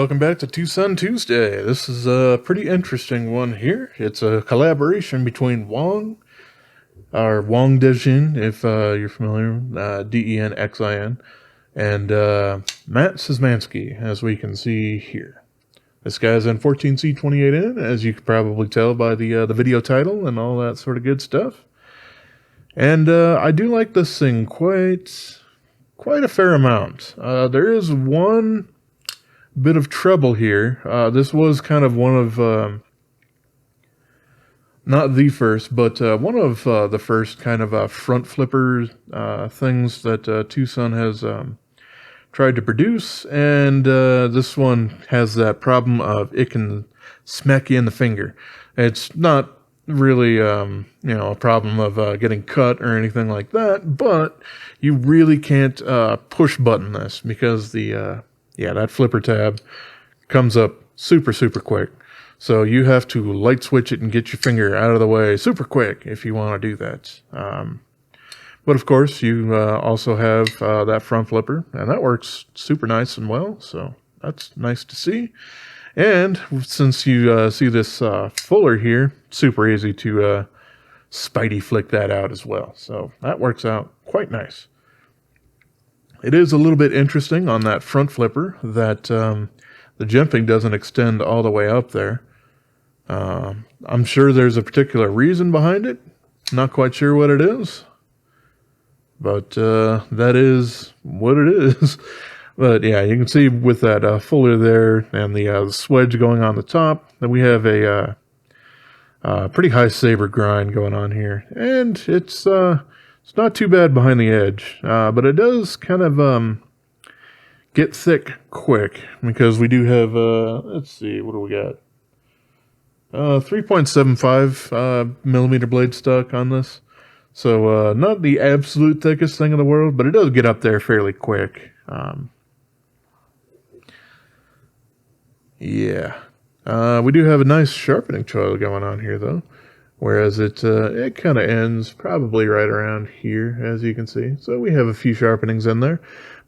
welcome back to TwoSun Tuesday. This is a pretty interesting one here. It's a collaboration between Wong, or Wong Dejin, if you're familiar, Denxin, and Matt Syzmanski, as we can see here. This guy's in 14C28N, as you could probably tell by the video title and all that sort of good stuff. And I do like this thing quite a fair amount. There is one bit of trouble here. This was kind of one of, not the first, but one of the first kind of front flipper things that TwoSun has tried to produce, and this one has that problem of it can smack you in the finger. It's not really, a problem of getting cut or anything like that, but you really can't push button this because that flipper tab comes up super quick. So you have to light switch it and get your finger out of the way super quick if you want to do that. But of course, you also have that front flipper, and that works super nice and well, so that's nice to see. And since you see this fuller here, super easy to spidey flick that out as well. So that works out quite nice. It is a little bit interesting on that front flipper that the jimping doesn't extend all the way up there. I'm sure there's a particular reason behind it. Not quite sure what it is. But that is what it is. But yeah, you can see with that fuller there and the swedge going on the top, that we have a pretty high saber grind going on here. And it's not too bad behind the edge, but it does kind of get thick quick, because we do have, let's see, what do we got? 3.75 millimeter blade stock on this. So not the absolute thickest thing in the world, but it does get up there fairly quick. We do have a nice sharpening choil going on here, though. Whereas it kind of ends probably right around here, as you can see. So we have a few sharpenings in there.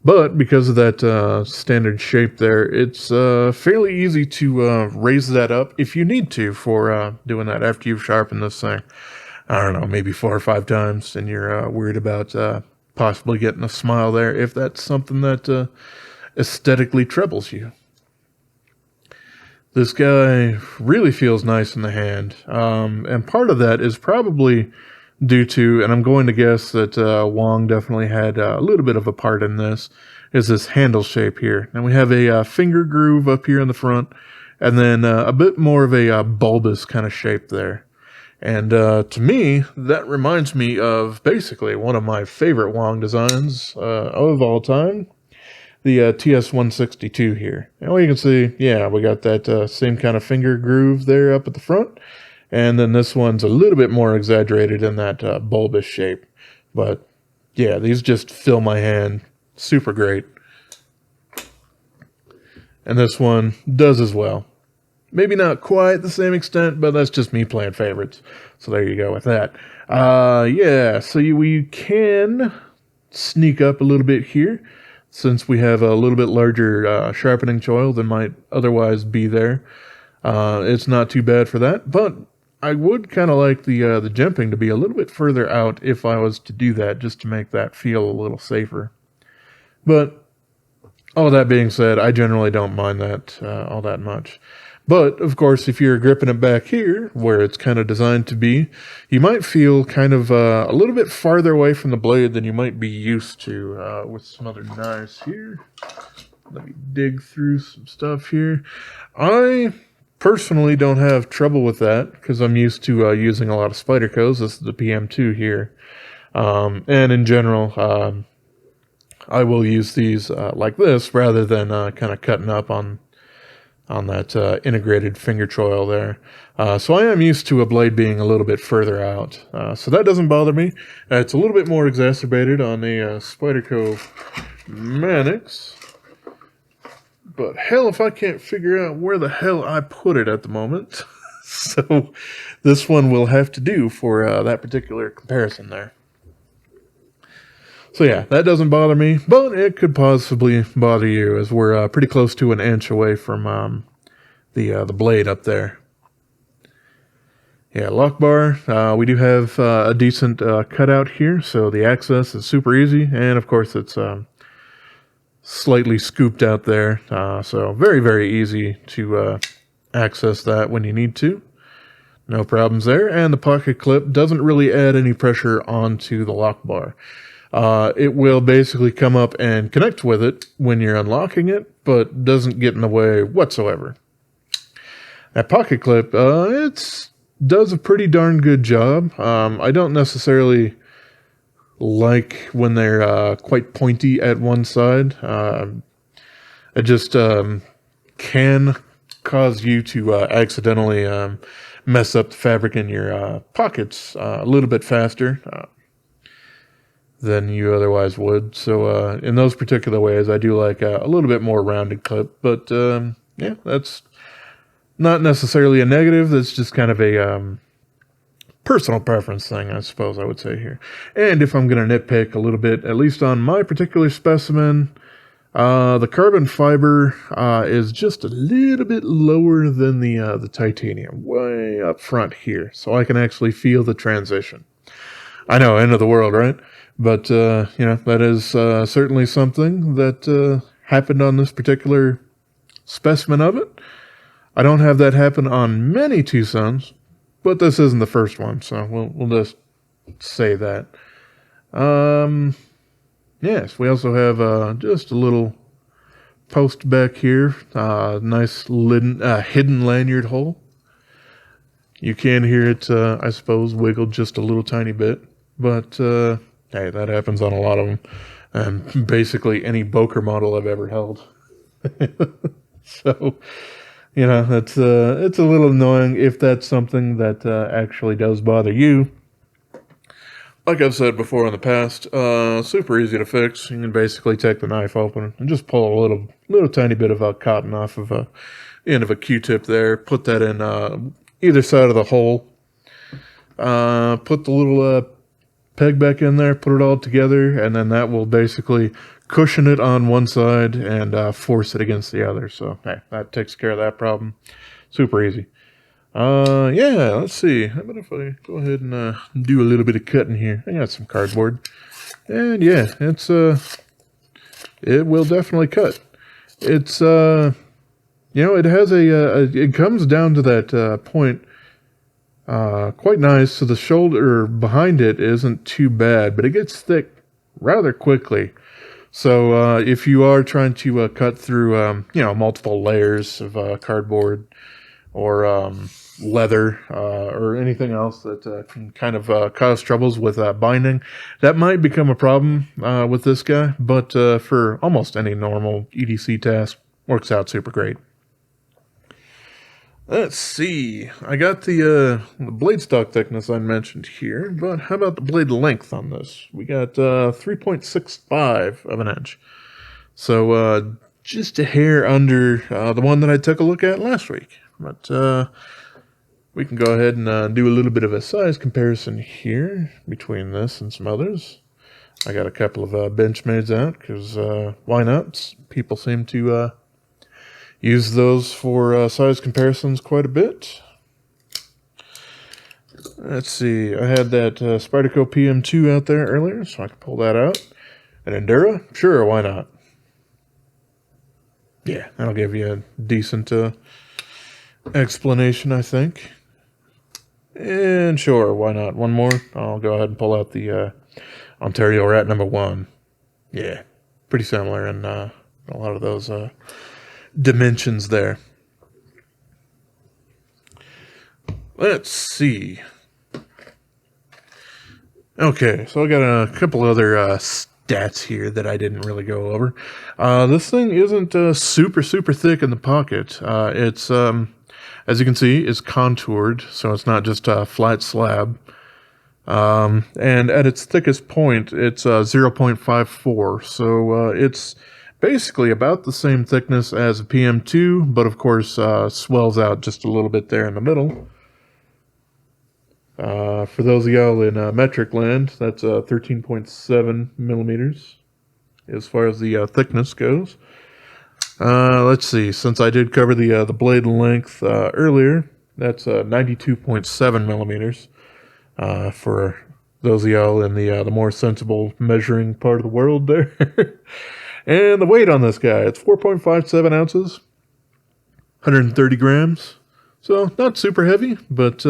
But because of that standard shape there, it's fairly easy to raise that up if you need to for doing that after you've sharpened this thing. I don't know, maybe 4 or 5 times, and you're worried about possibly getting a smile there, if that's something that aesthetically troubles you. This guy really feels nice in the hand, and part of that is probably due to, and I'm going to guess that Wong definitely had a little bit of a part in this, is this handle shape here. And we have a finger groove up here in the front, and then a bit more of a bulbous kind of shape there. And to me, that reminds me of basically one of my favorite Wong designs of all time, the TS162 here. And you can see, yeah, we got that same kind of finger groove there up at the front. And then this one's a little bit more exaggerated in that bulbous shape. But yeah, these just fill my hand super great. And this one does as well. Maybe not quite the same extent, but that's just me playing favorites. So there you go with that. So we can sneak up a little bit here, since we have a little bit larger sharpening choil than might otherwise be there. It's not too bad for that, but I would kind of like the jimping to be a little bit further out if I was to do that, just to make that feel a little safer. But all that being said, I generally don't mind that all that much. But, of course, if you're gripping it back here, where it's kind of designed to be, you might feel kind of a little bit farther away from the blade than you might be used to with some other knives here. Let me dig through some stuff here. I personally don't have trouble with that, because I'm used to using a lot of Spydercos. This is the PM2 here. And in general, I will use these like this, rather than kind of cutting up on that integrated finger choil there. So I am used to a blade being a little bit further out. So that doesn't bother me. It's a little bit more exacerbated on the Spyderco Manix. But hell if I can't figure out where the hell I put it at the moment. So this one will have to do for that particular comparison there. So yeah, that doesn't bother me, but it could possibly bother you, as we're pretty close to an inch away from the blade up there. Yeah, lock bar. We do have a decent cutout here, so the access is super easy, and of course it's slightly scooped out there, so very, very easy to access that when you need to. No problems there, and the pocket clip doesn't really add any pressure onto the lock bar. It will basically come up and connect with it when you're unlocking it, but doesn't get in the way whatsoever. That pocket clip, it does a pretty darn good job. I don't necessarily like when they're quite pointy at one side. It just can cause you to accidentally mess up the fabric in your pockets a little bit faster than you otherwise would. So in those particular ways, I do like a little bit more rounded clip. But yeah, that's not necessarily a negative. That's just kind of a personal preference thing, I suppose I would say here. And if I'm going to nitpick a little bit, at least on my particular specimen, the carbon fiber is just a little bit lower than the titanium, way up front here, so I can actually feel the transition. I know, end of the world, right? But, you know, that is certainly something that happened on this particular specimen of it. I don't have that happen on many TwoSuns, but this isn't the first one, so we'll just say that. Yes, we also have just a little post back here, nice hidden lanyard hole. You can hear it, I suppose, wiggle just a little tiny bit, but hey, that happens on a lot of them, and basically any Boker model I've ever held. So, you know, it's a little annoying if that's something that actually does bother you. Like I've said before in the past, super easy to fix. You can basically take the knife open and just pull a little tiny bit of cotton off of the end of a Q-tip there. Put that in either side of the hole. Put the little peg back in there, put it all together, and then that will basically cushion it on one side and force it against the other. So, hey, that takes care of that problem. Super easy. Yeah, let's see. How about if I go ahead and do a little bit of cutting here? I got some cardboard. And yeah, it will definitely cut. It's, you know, it has it comes down to that point quite nice. So the shoulder behind it isn't too bad, but it gets thick rather quickly. So if you are trying to cut through, you know, multiple layers of cardboard or leather or anything else that can kind of cause troubles with binding, that might become a problem with this guy. But for almost any normal EDC task, works out super great. Let's see. I got the blade stock thickness I mentioned here, but how about the blade length on this? We got 3.65 of an inch. So just a hair under the one that I took a look at last week. But we can go ahead and do a little bit of a size comparison here between this and some others. I got a couple of Benchmades out because why not? People seem to use those for size comparisons quite a bit. Let's see. I had that Spyderco PM2 out there earlier, so I can pull that out. An Endura? Sure, why not? Yeah, that'll give you a decent explanation, I think. And sure, why not? One more. I'll go ahead and pull out the Ontario Rat number 1. Yeah, pretty similar in a lot of those dimensions there. Let's see. Okay, so I got a couple other stats here that I didn't really go over. This thing isn't super thick in the pocket. It's as you can see, it's contoured, so it's not just a flat slab. And at its thickest point, it's 0.54, so it's basically about the same thickness as a PM2, but of course swells out just a little bit there in the middle. For those of y'all in metric land, that's 13.7 millimeters as far as the thickness goes. Let's see. Since I did cover the blade length earlier, that's 92.7 millimeters. For those of y'all in the more sensible measuring part of the world there. And the weight on this guy, it's 4.57 ounces, 130 grams. So not super heavy, but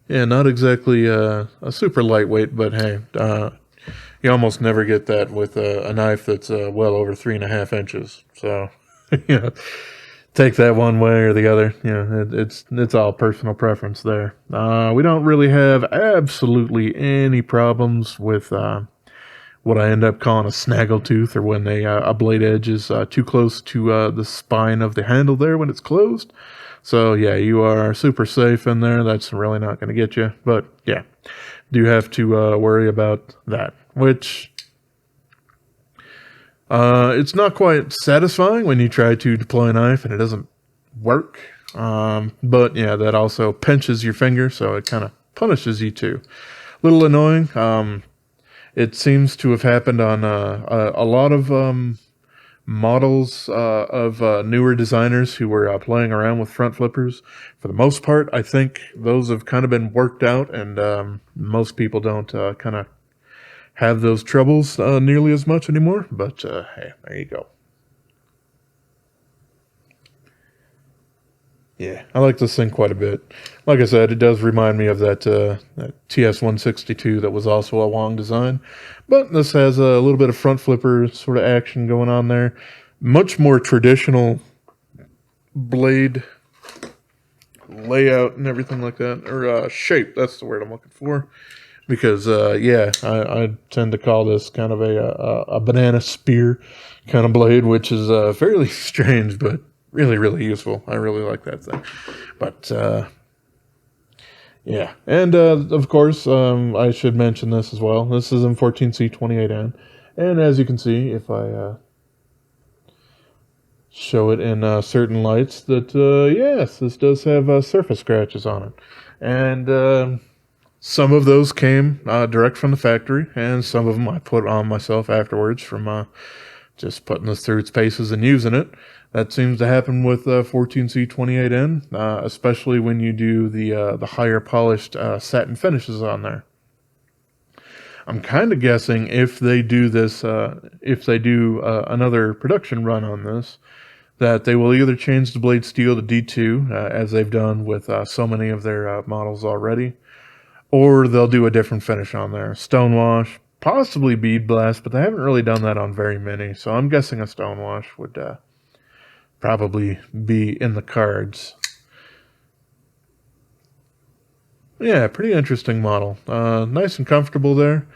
yeah, not exactly a super lightweight, but hey, you almost never get that with a knife that's well over 3.5 inches. So, yeah, take that one way or the other. It's all personal preference there. We don't really have absolutely any problems with what I end up calling a snaggletooth, or when a blade edge is too close to the spine of the handle there when it's closed. So yeah, you are super safe in there. That's really not going to get you. But yeah, do have to worry about that, which it's not quite satisfying when you try to deploy a knife and it doesn't work. But yeah, that also pinches your finger, so it kind of punishes you too. A little annoying. It seems to have happened on a lot of models of newer designers who were playing around with front flippers. For the most part, I think those have kind of been worked out, and most people don't kind of have those troubles nearly as much anymore. But hey, there you go. Yeah, I like this thing quite a bit. Like I said, it does remind me of that TS162 that was also a Wong design. But this has a little bit of front flipper sort of action going on there. Much more traditional blade layout and everything like that. Or shape, that's the word I'm looking for. Because, yeah, I tend to call this kind of a banana spear kind of blade, which is fairly strange, but really, really useful. I really like that thing. But, yeah. And, of course, I should mention this as well. This is in 14C28N. And as you can see, if I show it in certain lights, that, yes, this does have surface scratches on it. And some of those came direct from the factory, and some of them I put on myself afterwards from just putting this through its paces and using it. That seems to happen with 14C28N, especially when you do the higher polished satin finishes on there. I'm kind of guessing if they do this, if they do another production run on this, that they will either change the blade steel to D2, as they've done with so many of their models already, or they'll do a different finish on there. Stonewash, possibly bead blast, but they haven't really done that on very many, so I'm guessing a stonewash would probably be in the cards. Yeah, pretty interesting model. Nice and comfortable there.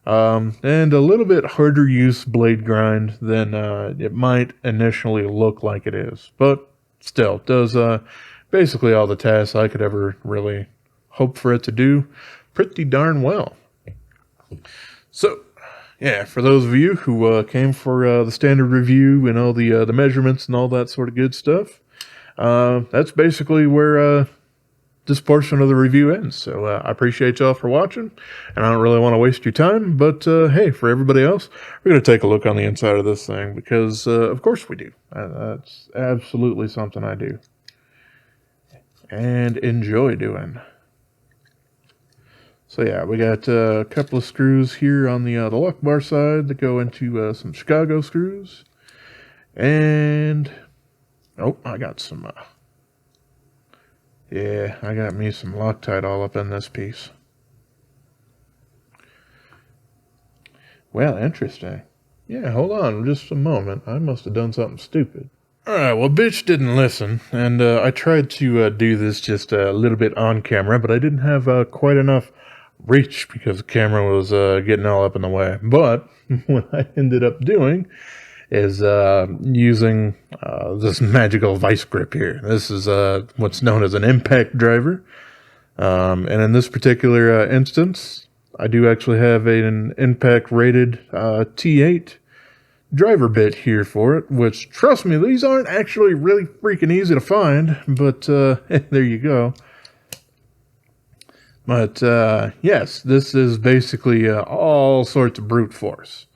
And a little bit harder use blade grind than it might initially look like it is. But still, does basically all the tasks I could ever really hope for it to do pretty darn well. So, yeah, for those of you who came for the standard review and all the measurements and all that sort of good stuff, that's basically where this portion of the review ends. So I appreciate y'all for watching, and I don't really want to waste your time, but hey, for everybody else, we're going to take a look on the inside of this thing, because of course we do. That's absolutely something I do and enjoy doing. So yeah, we got a couple of screws here on the lock bar side that go into some Chicago screws. And, oh, I got some, yeah, I got me some Loctite all up in this piece. Well, interesting. Yeah, hold on just a moment. I must have done something stupid. Alright, well, bitch didn't listen, and I tried to do this just a little bit on camera, but I didn't have quite enough reach because the camera was getting all up in the way. But what I ended up doing is using this magical vice grip here. This is what's known as an impact driver. And in this particular instance, I do actually have an impact rated T8 driver bit here for it, which, trust me, these aren't actually really freaking easy to find, but there you go. But yes, this is basically all sorts of brute force.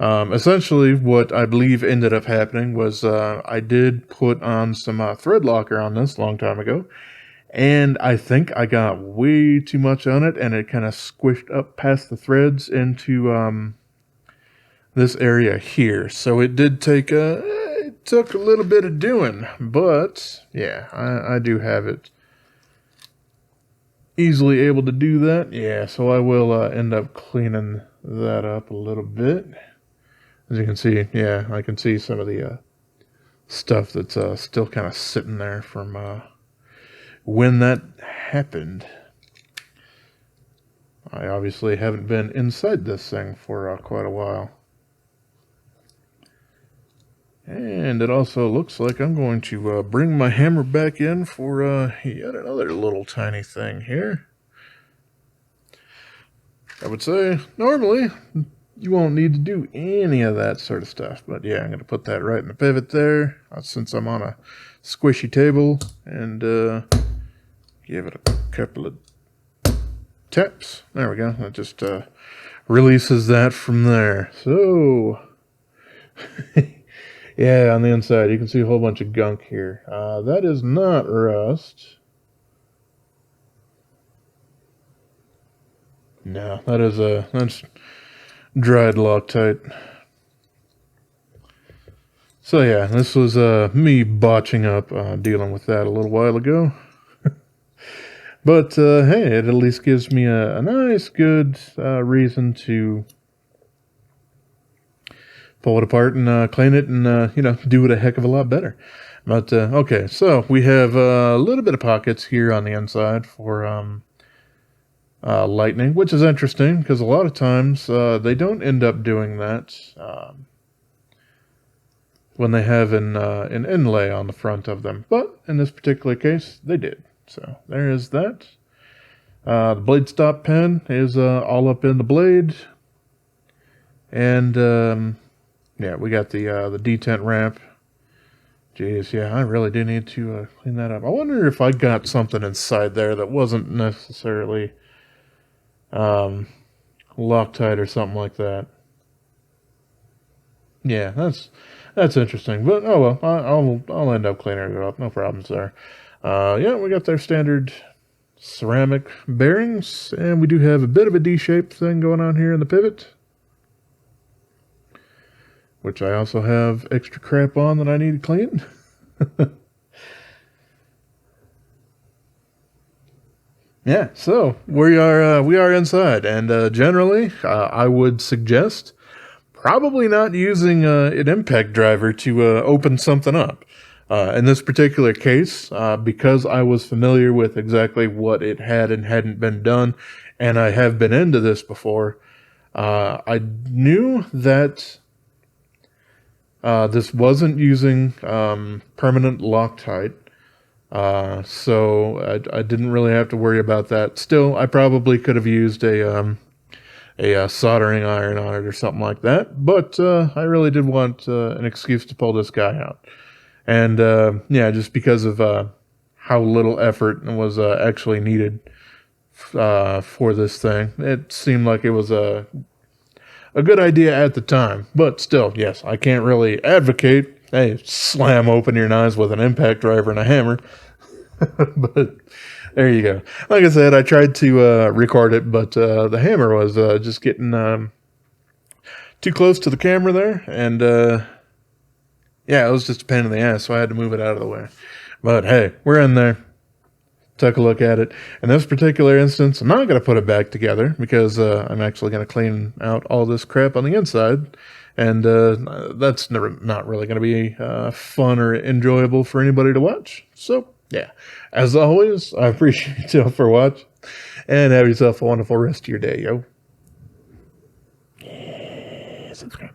Essentially, what I believe ended up happening was I did put on some thread locker on this a long time ago, and I think I got way too much on it, and it kind of squished up past the threads into this area here. So it did take it took a little bit of doing, but yeah, I do have it easily able to do that. Yeah, so I will end up cleaning that up a little bit. As you can see, yeah, I can see some of the stuff that's still kind of sitting there from when that happened. I obviously haven't been inside this thing for quite a while. And it also looks like I'm going to bring my hammer back in for yet another little tiny thing here. I would say normally you won't need to do any of that sort of stuff, but yeah, I'm going to put that right in the pivot there since I'm on a squishy table, and give it a couple of taps. There we go. That just releases that from there. So yeah, on the inside you can see a whole bunch of gunk here. That is not rust. No, that's dried Loctite. So yeah, this was me botching up dealing with that a little while ago. But hey, it at least gives me a nice, good reason to pull it apart and clean it and, you know, do it a heck of a lot better. But, okay, so we have a little bit of pockets here on the inside for lightning, which is interesting because a lot of times they don't end up doing that when they have an inlay on the front of them. But in this particular case, they did. So there is that. The blade stop pin is all up in the blade. And yeah, we got the detent ramp. Jeez, yeah, I really do need to clean that up. I wonder if I got something inside there that wasn't necessarily Loctite or something like that. Yeah, that's interesting. But oh well, I'll end up cleaning it up. No problems there. Yeah, we got their standard ceramic bearings, and we do have a bit of a D-shaped thing going on here in the pivot, which I also have extra crap on that I need to clean. Yeah, so we are inside, and generally, I would suggest probably not using an impact driver to open something up. In this particular case, because I was familiar with exactly what it had and hadn't been done, and I have been into this before, I knew that this wasn't using permanent Loctite, so I didn't really have to worry about that. Still, I probably could have used a soldering iron on it or something like that, but I really did want an excuse to pull this guy out. And yeah, just because of how little effort was actually needed for this thing, it seemed like it was a good idea at the time. But still, yes, I can't really advocate, hey, slam open your knives with an impact driver and a hammer. But there you go. Like I said, I tried to record it, but the hammer was just getting too close to the camera there, and yeah, it was just a pain in the ass, so I had to move it out of the way. But hey, we're in there. Took a look at it. In this particular instance, I'm not going to put it back together because I'm actually going to clean out all this crap on the inside. And that's not really going to be fun or enjoyable for anybody to watch. So, yeah. As always, I appreciate you for watching. And have yourself a wonderful rest of your day, yo. Yeah, subscribe.